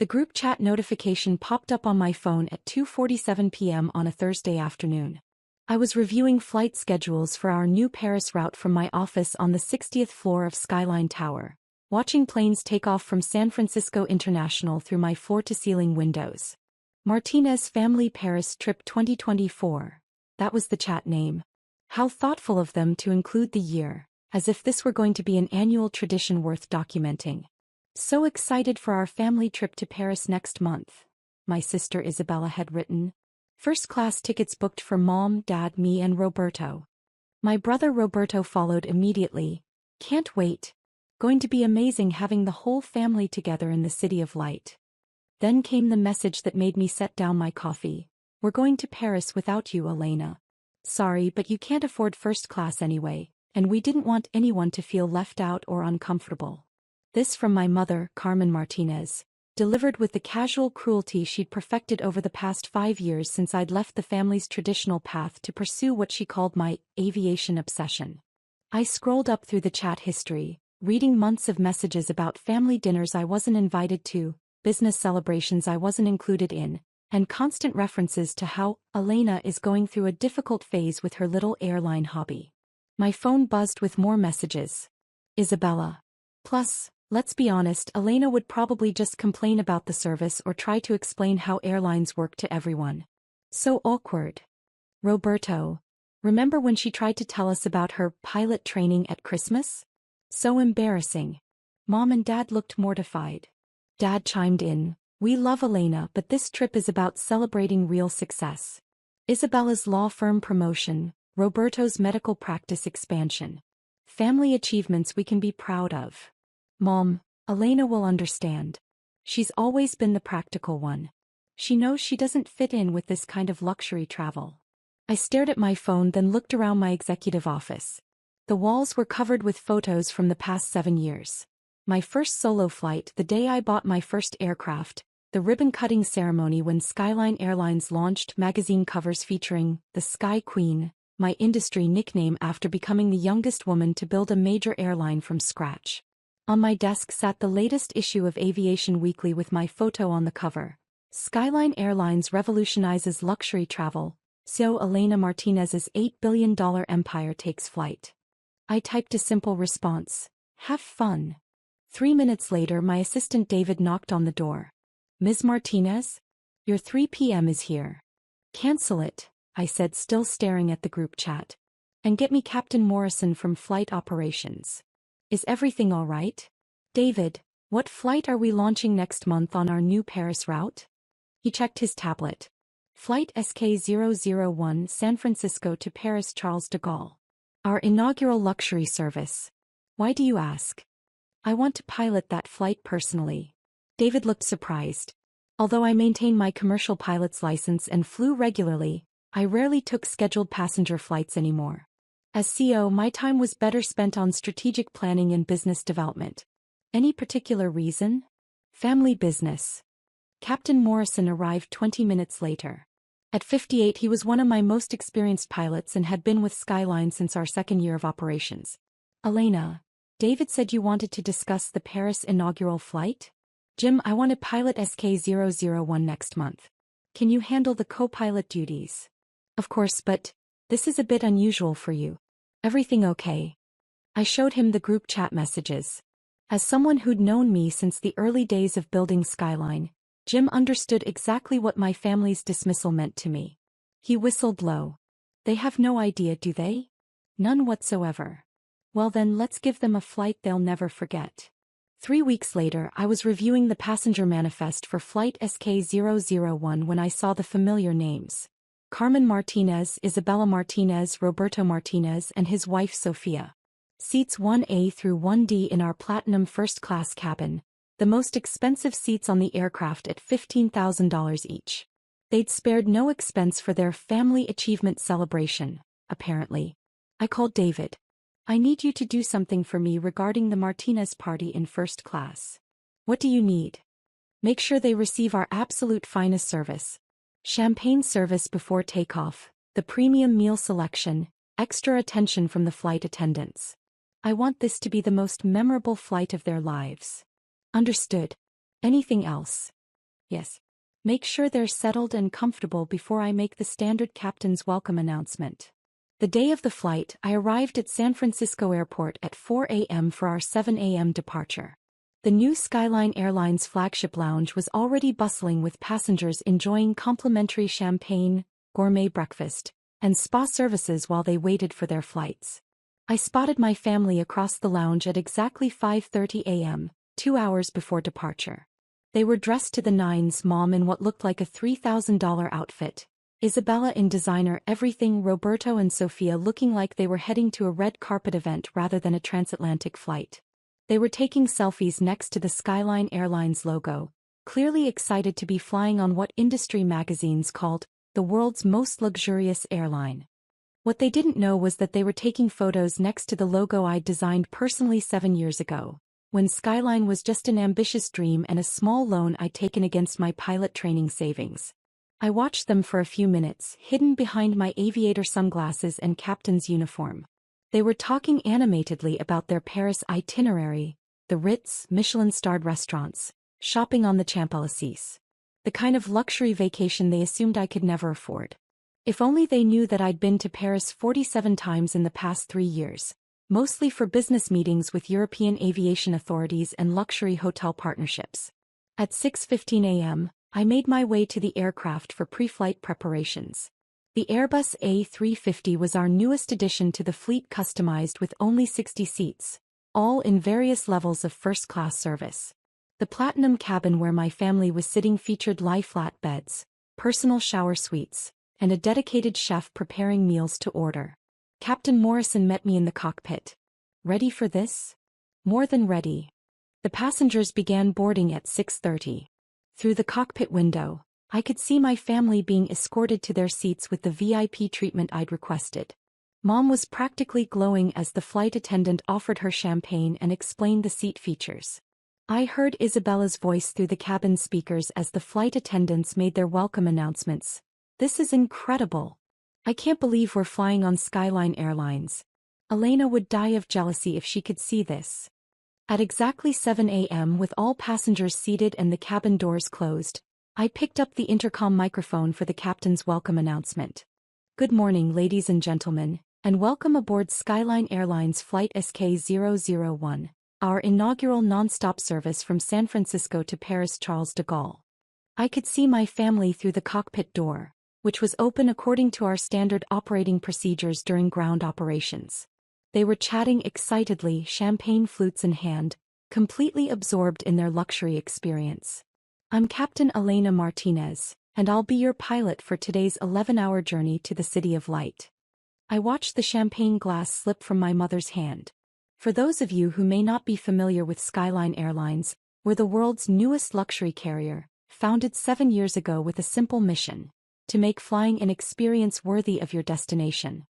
The group chat notification popped up on my phone at 2:47 p.m. on a Thursday afternoon. I was reviewing flight schedules for our new Paris route from my office on the 60th floor of Skyline Tower, watching planes take off from San Francisco International through my floor-to-ceiling windows. Martinez Family Paris Trip 2024. That was the chat name. How thoughtful of them to include the year, as if this were going to be an annual tradition worth documenting. So excited for our family trip to Paris next month, my sister Isabella had written. First-class tickets booked for Mom, Dad, me and Roberto. My brother Roberto followed immediately. Can't wait. Going to be amazing having the whole family together in the City of Light. Then came the message that made me set down my coffee. We're going to Paris without you, Elena. Sorry, but you can't afford first class anyway, and we didn't want anyone to feel left out or uncomfortable. This from my mother, Carmen Martinez, delivered with the casual cruelty she'd perfected over the past 5 years since I'd left the family's traditional path to pursue what she called my aviation obsession. I scrolled up through the chat history, reading months of messages about family dinners I wasn't invited to, business celebrations I wasn't included in, and constant references to how Elena is going through a difficult phase with her little airline hobby. My phone buzzed with more messages. Isabella. Plus, let's be honest, Elena would probably just complain about the service or try to explain how airlines work to everyone. So awkward. Roberto. Remember when she tried to tell us about her pilot training at Christmas? So embarrassing. Mom and Dad looked mortified. Dad chimed in, we love Elena, but this trip is about celebrating real success. Isabella's law firm promotion, Roberto's medical practice expansion. Family achievements we can be proud of. Mom, Elena will understand. She's always been the practical one. She knows she doesn't fit in with this kind of luxury travel. I stared at my phone, then looked around my executive office. The walls were covered with photos from the past 7 years. My first solo flight, the day I bought my first aircraft, the ribbon-cutting ceremony when Skyline Airlines launched magazine covers featuring the Sky Queen, my industry nickname after becoming the youngest woman to build a major airline from scratch. On my desk sat the latest issue of Aviation Weekly with my photo on the cover. Skyline Airlines revolutionizes luxury travel, so Elena Martinez's $8 billion empire takes flight. I typed a simple response. Have fun. 3 minutes later, my assistant David knocked on the door. Ms. Martinez? Your 3 p.m. is here. Cancel it, I said, still staring at the group chat. And get me Captain Morrison from Flight Operations. Is everything all right? David, what flight are we launching next month on our new Paris route? He checked his tablet. Flight SK001 San Francisco to Paris Charles de Gaulle. Our inaugural luxury service. Why do you ask? I want to pilot that flight personally. David looked surprised. Although I maintain my commercial pilot's license and flew regularly, I rarely took scheduled passenger flights anymore. As CEO, my time was better spent on strategic planning and business development. Any particular reason? Family business. Captain Morrison arrived 20 minutes later. At 58, he was one of my most experienced pilots and had been with Skyline since our second year of operations. Elena, David said you wanted to discuss the Paris inaugural flight? Jim, I want to pilot SK001 next month. Can you handle the co-pilot duties? Of course, but this is a bit unusual for you. Everything okay? I showed him the group chat messages. As someone who'd known me since the early days of building Skyline, Jim understood exactly what my family's dismissal meant to me. He whistled low. They have no idea, do they? None whatsoever. Well then, let's give them a flight they'll never forget. 3 weeks later, I was reviewing the passenger manifest for Flight SK001 when I saw the familiar names. Carmen Martinez, Isabella Martinez, Roberto Martinez, and his wife Sofia. Seats 1A through 1D in our Platinum first-class cabin, the most expensive seats on the aircraft at $15,000 each. They'd spared no expense for their family achievement celebration, apparently. I called David. I need you to do something for me regarding the Martinez party in first class. What do you need? Make sure they receive our absolute finest service. Champagne service before takeoff, the premium meal selection, extra attention from the flight attendants. I want this to be the most memorable flight of their lives. Understood. Anything else? Yes. Make sure they're settled and comfortable before I make the standard captain's welcome announcement. The day of the flight, I arrived at San Francisco Airport at 4 a.m. for our 7 a.m. departure. The new Skyline Airlines flagship lounge was already bustling with passengers enjoying complimentary champagne, gourmet breakfast, and spa services while they waited for their flights. I spotted my family across the lounge at exactly 5:30 a.m., 2 hours before departure. They were dressed to the nines, Mom in what looked like a $3,000 outfit, Isabella in designer everything, Roberto and Sophia looking like they were heading to a red carpet event rather than a transatlantic flight. They were taking selfies next to the Skyline Airlines logo, clearly excited to be flying on what industry magazines called the world's most luxurious airline. What they didn't know was that they were taking photos next to the logo I'd designed personally 7 years ago, when Skyline was just an ambitious dream and a small loan I'd taken against my pilot training savings. I watched them for a few minutes, hidden behind my aviator sunglasses and captain's uniform. They were talking animatedly about their Paris itinerary, the Ritz, Michelin-starred restaurants, shopping on the Champs-Élysées. The kind of luxury vacation they assumed I could never afford. If only they knew that I'd been to Paris 47 times in the past 3 years, mostly for business meetings with European aviation authorities and luxury hotel partnerships. At 6:15 a.m., I made my way to the aircraft for pre-flight preparations. The Airbus A350 was our newest addition to the fleet, customized with only 60 seats, all in various levels of first-class service. The platinum cabin where my family was sitting featured lie-flat beds, personal shower suites, and a dedicated chef preparing meals to order. Captain Morrison met me in the cockpit. Ready for this? More than ready. The passengers began boarding at 6:30. Through the cockpit window, I could see my family being escorted to their seats with the VIP treatment I'd requested. Mom was practically glowing as the flight attendant offered her champagne and explained the seat features. I heard Isabella's voice through the cabin speakers as the flight attendants made their welcome announcements. This is incredible. I can't believe we're flying on Skyline Airlines. Elena would die of jealousy if she could see this. At exactly 7 a.m., with all passengers seated and the cabin doors closed, I picked up the intercom microphone for the captain's welcome announcement. Good morning, ladies and gentlemen, and welcome aboard Skyline Airlines Flight SK001, our inaugural non-stop service from San Francisco to Paris Charles de Gaulle. I could see my family through the cockpit door, which was open according to our standard operating procedures during ground operations. They were chatting excitedly, champagne flutes in hand, completely absorbed in their luxury experience. I'm Captain Elena Martinez, and I'll be your pilot for today's 11-hour journey to the City of Light. I watched the champagne glass slip from my mother's hand. For those of you who may not be familiar with Skyline Airlines, we're the world's newest luxury carrier, founded 7 years ago with a simple mission: to make flying an experience worthy of your destination.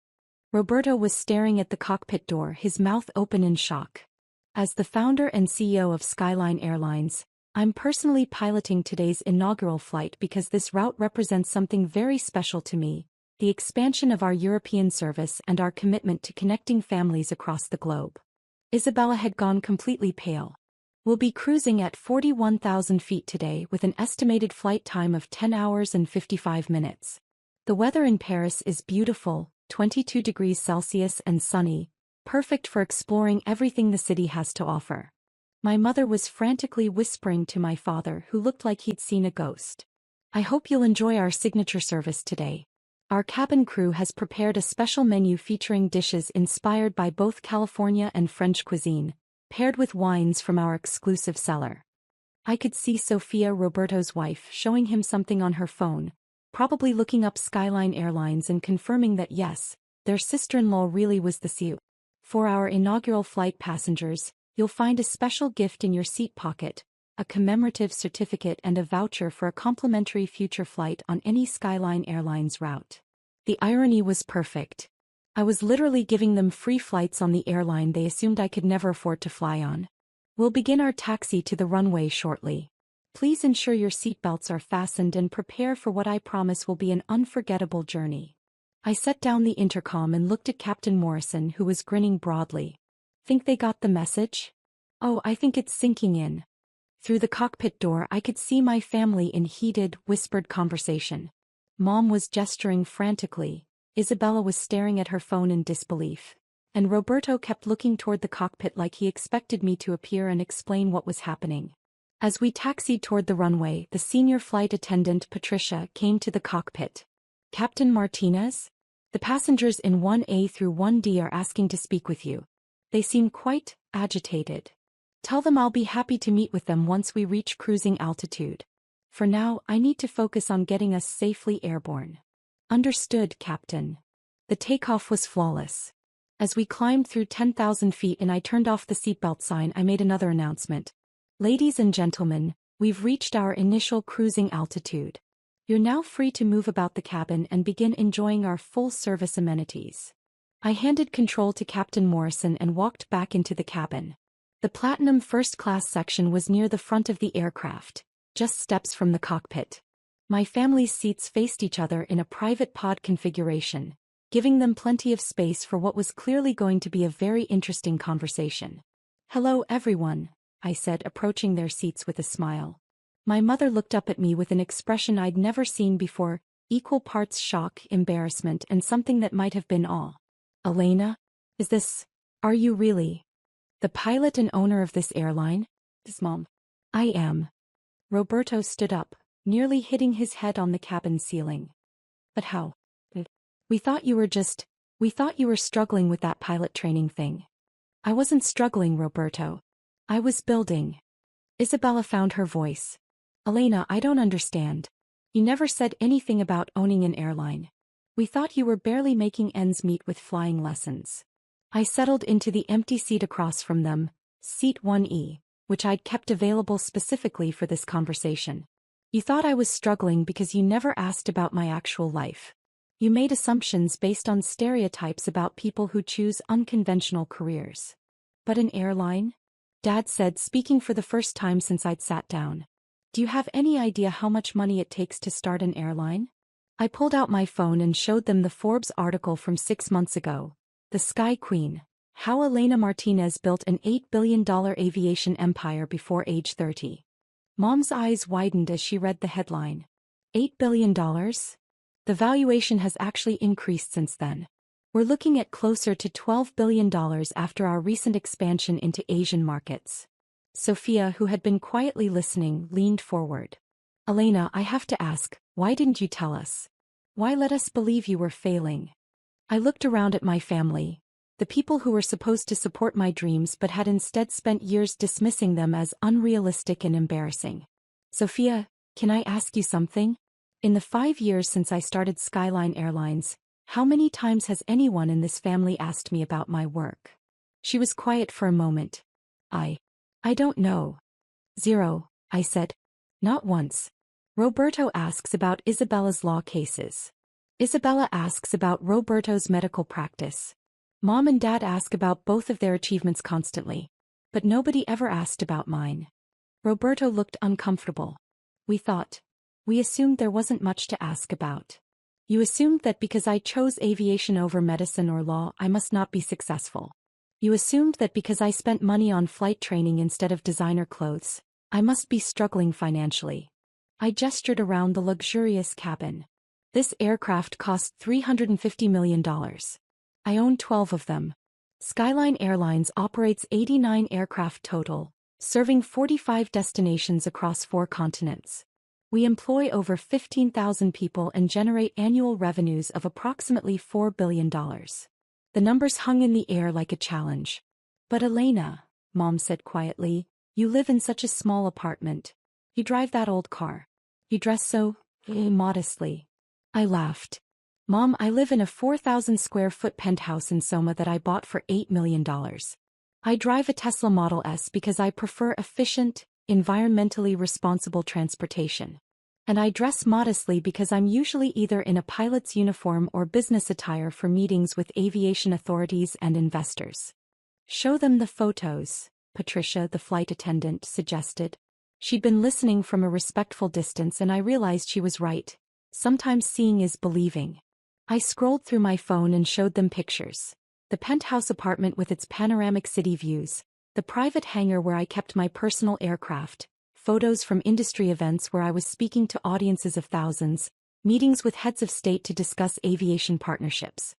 Roberto was staring at the cockpit door, his mouth open in shock. As the founder and CEO of Skyline Airlines, I'm personally piloting today's inaugural flight because this route represents something very special to me: the expansion of our European service and our commitment to connecting families across the globe. Isabella had gone completely pale. We'll be cruising at 41,000 feet today with an estimated flight time of 10 hours and 55 minutes. The weather in Paris is beautiful, 22 degrees Celsius and sunny, perfect for exploring everything the city has to offer. My mother was frantically whispering to my father, who looked like he'd seen a ghost. I hope you'll enjoy our signature service today. Our cabin crew has prepared a special menu featuring dishes inspired by both California and French cuisine, paired with wines from our exclusive cellar. I could see Sophia, Roberto's wife, showing him something on her phone, probably looking up Skyline Airlines and confirming that yes, their sister-in-law really was the CEO. For our inaugural flight passengers, you'll find a special gift in your seat pocket: a commemorative certificate and a voucher for a complimentary future flight on any Skyline Airlines route. The irony was perfect. I was literally giving them free flights on the airline they assumed I could never afford to fly on. We'll begin our taxi to the runway shortly. Please ensure your seatbelts are fastened and prepare for what I promise will be an unforgettable journey. I set down the intercom and looked at Captain Morrison, who was grinning broadly. Think they got the message? Oh, I think it's sinking in. Through the cockpit door I could see my family in heated, whispered conversation. Mom was gesturing frantically, Isabella was staring at her phone in disbelief, and Roberto kept looking toward the cockpit like he expected me to appear and explain what was happening. As we taxied toward the runway, the senior flight attendant, Patricia, came to the cockpit. "Captain Martinez? The passengers in 1A through 1D are asking to speak with you. They seem quite agitated. Tell them I'll be happy to meet with them once we reach cruising altitude. For now, I need to focus on getting us safely airborne." "Understood, Captain." The takeoff was flawless. As we climbed through 10,000 feet and I turned off the seatbelt sign, I made another announcement. "Ladies and gentlemen, we've reached our initial cruising altitude. You're now free to move about the cabin and begin enjoying our full-service amenities." I handed control to Captain Morrison and walked back into the cabin. The Platinum First Class section was near the front of the aircraft, just steps from the cockpit. My family's seats faced each other in a private pod configuration, giving them plenty of space for what was clearly going to be a very interesting conversation. "Hello everyone," I said, approaching their seats with a smile. My mother looked up at me with an expression I'd never seen before, equal parts shock, embarrassment, and something that might have been awe. "Elena? Are you really the pilot and owner of this airline?" "Mom." "I am." Roberto stood up, nearly hitting his head on the cabin ceiling. "But how? We thought you were struggling with that pilot training thing." "I wasn't struggling, Roberto. I was building." Isabella found her voice. "Elena, I don't understand. You never said anything about owning an airline. We thought you were barely making ends meet with flying lessons." I settled into the empty seat across from them, seat 1E, which I'd kept available specifically for this conversation. "You thought I was struggling because you never asked about my actual life. You made assumptions based on stereotypes about people who choose unconventional careers." "But an airline?" Dad said, speaking for the first time since I'd sat down. "Do you have any idea how much money it takes to start an airline?" I pulled out my phone and showed them the Forbes article from 6 months ago. "The Sky Queen: How Elena Martinez Built an $8 billion Aviation Empire Before Age 30. Mom's eyes widened as she read the headline. $8 billion? The valuation has actually increased since then. We're looking at closer to $12 billion after our recent expansion into Asian markets. Sophia, who had been quietly listening, leaned forward. "Elena, I have to ask, why didn't you tell us? Why let us believe you were failing?" I looked around at my family, the people who were supposed to support my dreams but had instead spent years dismissing them as unrealistic and embarrassing. "Sophia, can I ask you something? In the 5 years since I started Skyline Airlines, how many times has anyone in this family asked me about my work?" She was quiet for a moment. I don't know." "0, I said. "Not once. Roberto asks about Isabella's law cases. Isabella asks about Roberto's medical practice. Mom and Dad ask about both of their achievements constantly. But nobody ever asked about mine." Roberto looked uncomfortable. We assumed there wasn't much to ask about. You assumed that because I chose aviation over medicine or law, I must not be successful. You assumed that because I spent money on flight training instead of designer clothes, I must be struggling financially." I gestured around the luxurious cabin. "This aircraft cost $350 million. I own 12 of them. Skyline Airlines operates 89 aircraft total, serving 45 destinations across 4 continents. We employ over 15,000 people and generate annual revenues of approximately $4 billion. The numbers hung in the air like a challenge. "But Elena," Mom said quietly, "you live in such a small apartment. You drive that old car. You dress so modestly." I laughed. "Mom, I live in a 4,000 square foot penthouse in Soma that I bought for $8 million. I drive a Tesla Model S because I prefer efficient, environmentally responsible transportation. And I dress modestly because I'm usually either in a pilot's uniform or business attire for meetings with aviation authorities and investors." "Show them the photos," Patricia, the flight attendant, suggested. She'd been listening from a respectful distance and I realized she was right. Sometimes seeing is believing. I scrolled through my phone and showed them pictures. The penthouse apartment with its panoramic city views, the private hangar where I kept my personal aircraft, photos from industry events where I was speaking to audiences of thousands, meetings with heads of state to discuss aviation partnerships.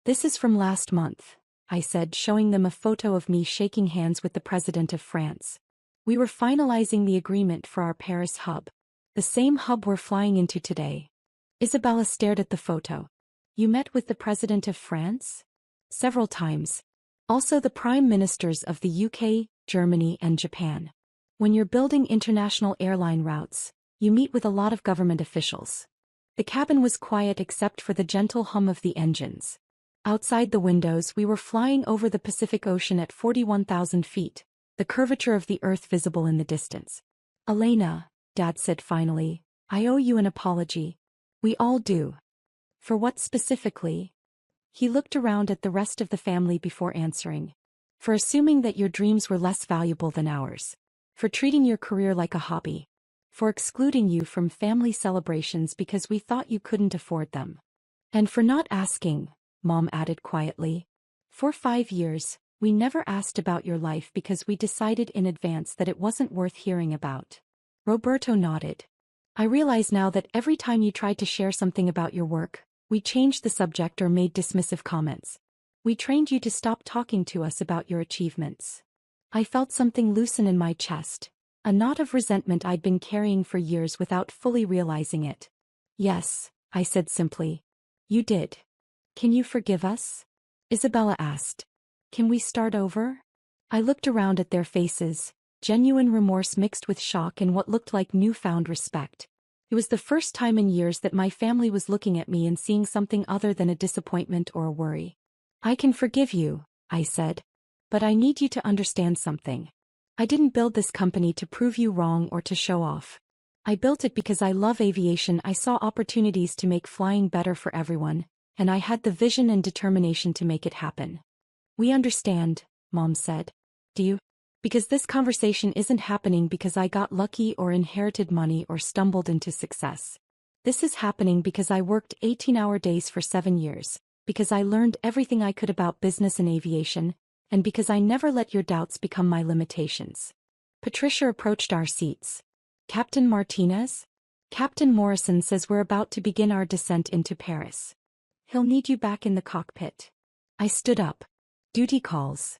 This is from last month, I said, showing them a photo of me shaking hands with the president of France. We were finalizing the agreement for our Paris hub. The same hub we're flying into today. Isabella stared at the photo. You met with the president of France? Several times. Also the prime ministers of the UK, Germany, and Japan. When you're building international airline routes, you meet with a lot of government officials. The cabin was quiet except for the gentle hum of the engines. Outside the windows we were flying over the Pacific Ocean at 41,000 feet, the curvature of the Earth visible in the distance. Elena, Dad said finally, I owe you an apology. We all do. For what specifically? He looked around at the rest of the family before answering. For assuming that your dreams were less valuable than ours. For treating your career like a hobby. For excluding you from family celebrations because we thought you couldn't afford them. And for not asking, Mom added quietly. For 5 years, we never asked about your life because we decided in advance that it wasn't worth hearing about. Roberto nodded. I realize now that every time you tried to share something about your work, we changed the subject or made dismissive comments. We trained you to stop talking to us about your achievements. I felt something loosen in my chest, a knot of resentment I'd been carrying for years without fully realizing it. Yes, I said simply. You did. Can you forgive us? Isabella asked. Can we start over? I looked around at their faces, genuine remorse mixed with shock and what looked like newfound respect. It was the first time in years that my family was looking at me and seeing something other than a disappointment or a worry. I can forgive you, I said. But I need you to understand something. I didn't build this company to prove you wrong or to show off. I built it because I love aviation. I saw opportunities to make flying better for everyone, and I had the vision and determination to make it happen. We understand, Mom said. Do you? Because this conversation isn't happening because I got lucky or inherited money or stumbled into success. This is happening because I worked 18-hour days for 7 years, because I learned everything I could about business and aviation, and because I never let your doubts become my limitations. Patricia approached our seats. Captain Martinez? Captain Morrison says we're about to begin our descent into Paris. He'll need you back in the cockpit. I stood up. Duty calls.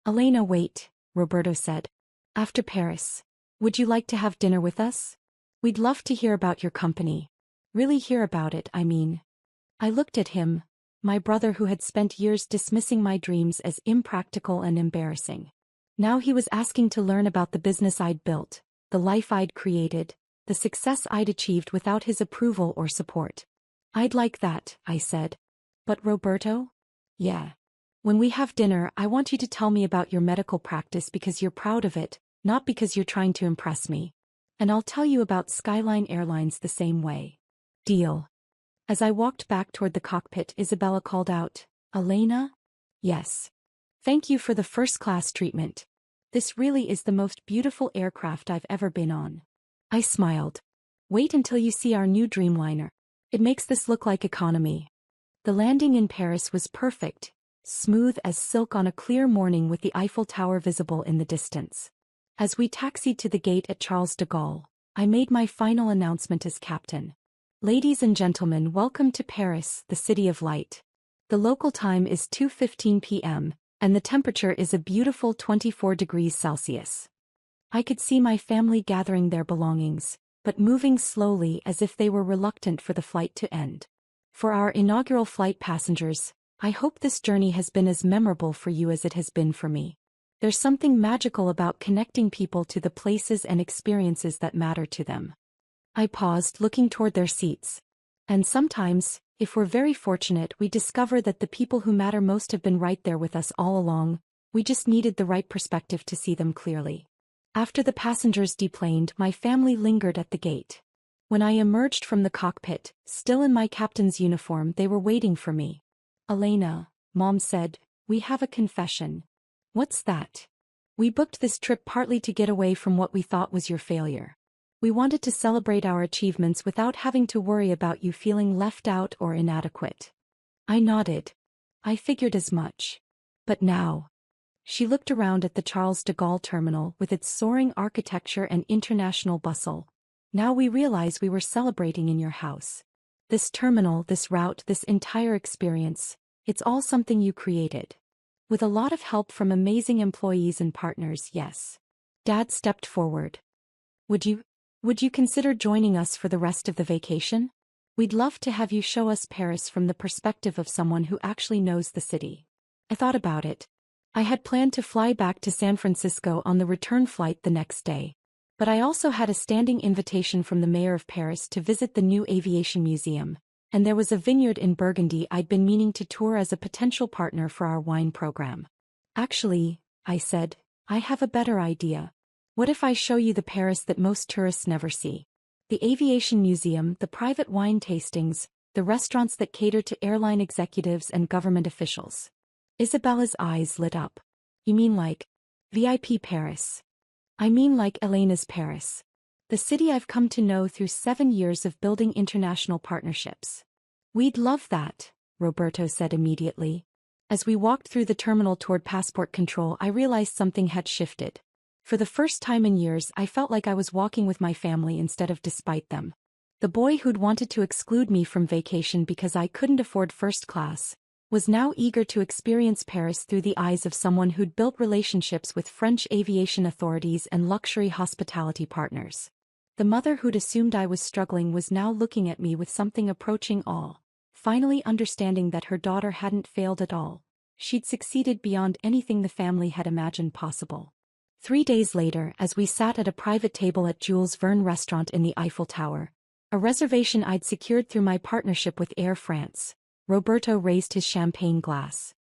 Elena, wait, Roberto said. After Paris, would you like to have dinner with us? We'd love to hear about your company. Really hear about it, I mean. I looked at him, my brother who had spent years dismissing my dreams as impractical and embarrassing. Now he was asking to learn about the business I'd built, the life I'd created, the success I'd achieved without his approval or support. I'd like that, I said. But Roberto? Yeah. When we have dinner, I want you to tell me about your medical practice because you're proud of it, not because you're trying to impress me. And I'll tell you about Skyline Airlines the same way. Deal. As I walked back toward the cockpit, Isabella called out, Elena? Yes. Thank you for the first-class treatment. This really is the most beautiful aircraft I've ever been on. I smiled. Wait until you see our new Dreamliner. It makes this look like economy. The landing in Paris was perfect, smooth as silk on a clear morning with the Eiffel Tower visible in the distance. As we taxied to the gate at Charles de Gaulle, I made my final announcement as captain. Ladies and gentlemen, welcome to Paris, the city of light. The local time is 2:15 p.m., and the temperature is a beautiful 24 degrees Celsius. I could see my family gathering their belongings, but moving slowly as if they were reluctant for the flight to end. For our inaugural flight passengers, I hope this journey has been as memorable for you as it has been for me. There's something magical about connecting people to the places and experiences that matter to them. I paused, looking toward their seats. And sometimes, if we're very fortunate, we discover that the people who matter most have been right there with us all along. We just needed the right perspective to see them clearly. After the passengers deplaned, my family lingered at the gate. When I emerged from the cockpit, still in my captain's uniform, they were waiting for me. Elena, Mom said, we have a confession. What's that? We booked this trip partly to get away from what we thought was your failure. We wanted to celebrate our achievements without having to worry about you feeling left out or inadequate. I nodded. I figured as much. But now. She looked around at the Charles de Gaulle terminal with its soaring architecture and international bustle. Now we realize we were celebrating in your house. This terminal, this route, this entire experience, it's all something you created. With a lot of help from amazing employees and partners, yes. Dad stepped forward. Would you consider joining us for the rest of the vacation? We'd love to have you show us Paris from the perspective of someone who actually knows the city. I thought about it. I had planned to fly back to San Francisco on the return flight the next day. But I also had a standing invitation from the mayor of Paris to visit the new aviation museum, and there was a vineyard in Burgundy I'd been meaning to tour as a potential partner for our wine program. Actually, I said, I have a better idea. What if I show you the Paris that most tourists never see? The aviation museum, the private wine tastings, the restaurants that cater to airline executives and government officials. Isabella's eyes lit up. You mean like VIP Paris? I mean like Elena's Paris. The city I've come to know through 7 years of building international partnerships. We'd love that, Roberto said immediately. As we walked through the terminal toward passport control, I realized something had shifted. For the first time in years, I felt like I was walking with my family instead of despite them. The boy who'd wanted to exclude me from vacation because I couldn't afford first class was now eager to experience Paris through the eyes of someone who'd built relationships with French aviation authorities and luxury hospitality partners. The mother who'd assumed I was struggling was now looking at me with something approaching awe, finally understanding that her daughter hadn't failed at all. She'd succeeded beyond anything the family had imagined possible. 3 days later, as we sat at a private table at Jules Verne restaurant in the Eiffel Tower, a reservation I'd secured through my partnership with Air France, Roberto raised his champagne glass.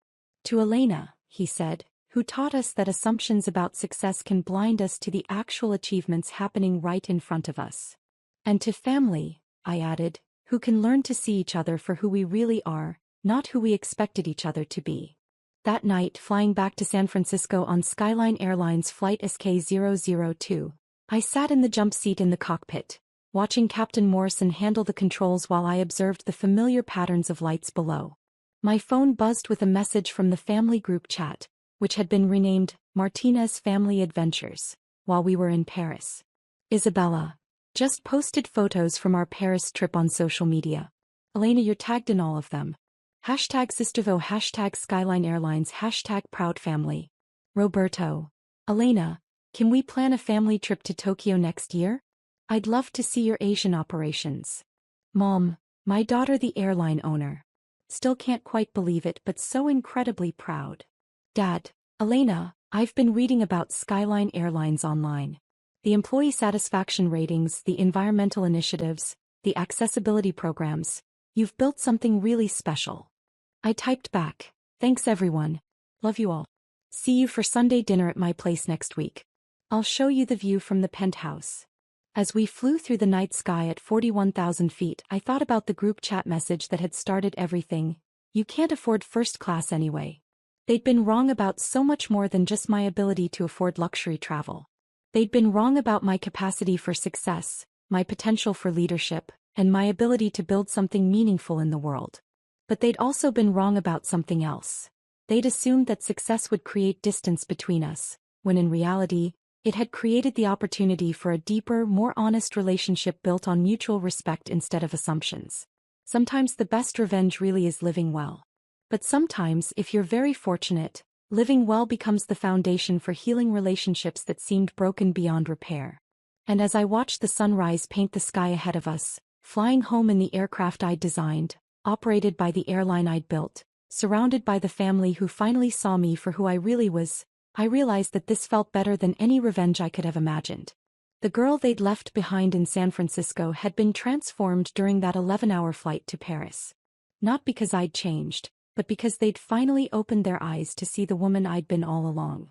To Elena, he said, who taught us that assumptions about success can blind us to the actual achievements happening right in front of us. And to family, I added, who can learn to see each other for who we really are, not who we expected each other to be. That night, flying back to San Francisco on Skyline Airlines Flight SK002, I sat in the jump seat in the cockpit, watching Captain Morrison handle the controls while I observed the familiar patterns of lights below. My phone buzzed with a message from the family group chat, which had been renamed Martinez Family Adventures, while we were in Paris. Isabella just posted photos from our Paris trip on social media. Elena, you're tagged in all of them. #Sistervo, #Skyline Airlines, #ProudFamily. Roberto. Elena, can we plan a family trip to Tokyo next year? I'd love to see your Asian operations. Mom, my daughter the airline owner. Still can't quite believe it but so incredibly proud. Dad, Elena, I've been reading about Skyline Airlines online. The employee satisfaction ratings, the environmental initiatives, the accessibility programs. You've built something really special. I typed back, thanks everyone. Love you all. See you for Sunday dinner at my place next week. I'll show you the view from the penthouse. As we flew through the night sky at 41,000 feet, I thought about the group chat message that had started everything. You can't afford first class anyway. They'd been wrong about so much more than just my ability to afford luxury travel. They'd been wrong about my capacity for success, my potential for leadership, and my ability to build something meaningful in the world. But they'd also been wrong about something else. They'd assumed that success would create distance between us, when in reality, it had created the opportunity for a deeper, more honest relationship built on mutual respect instead of assumptions. Sometimes the best revenge really is living well. But sometimes, if you're very fortunate, living well becomes the foundation for healing relationships that seemed broken beyond repair. And as I watched the sunrise paint the sky ahead of us, flying home in the aircraft I'd designed, operated by the airline I'd built, surrounded by the family who finally saw me for who I really was, I realized that this felt better than any revenge I could have imagined. The girl they'd left behind in San Francisco had been transformed during that 11-hour flight to Paris. Not because I'd changed, but because they'd finally opened their eyes to see the woman I'd been all along.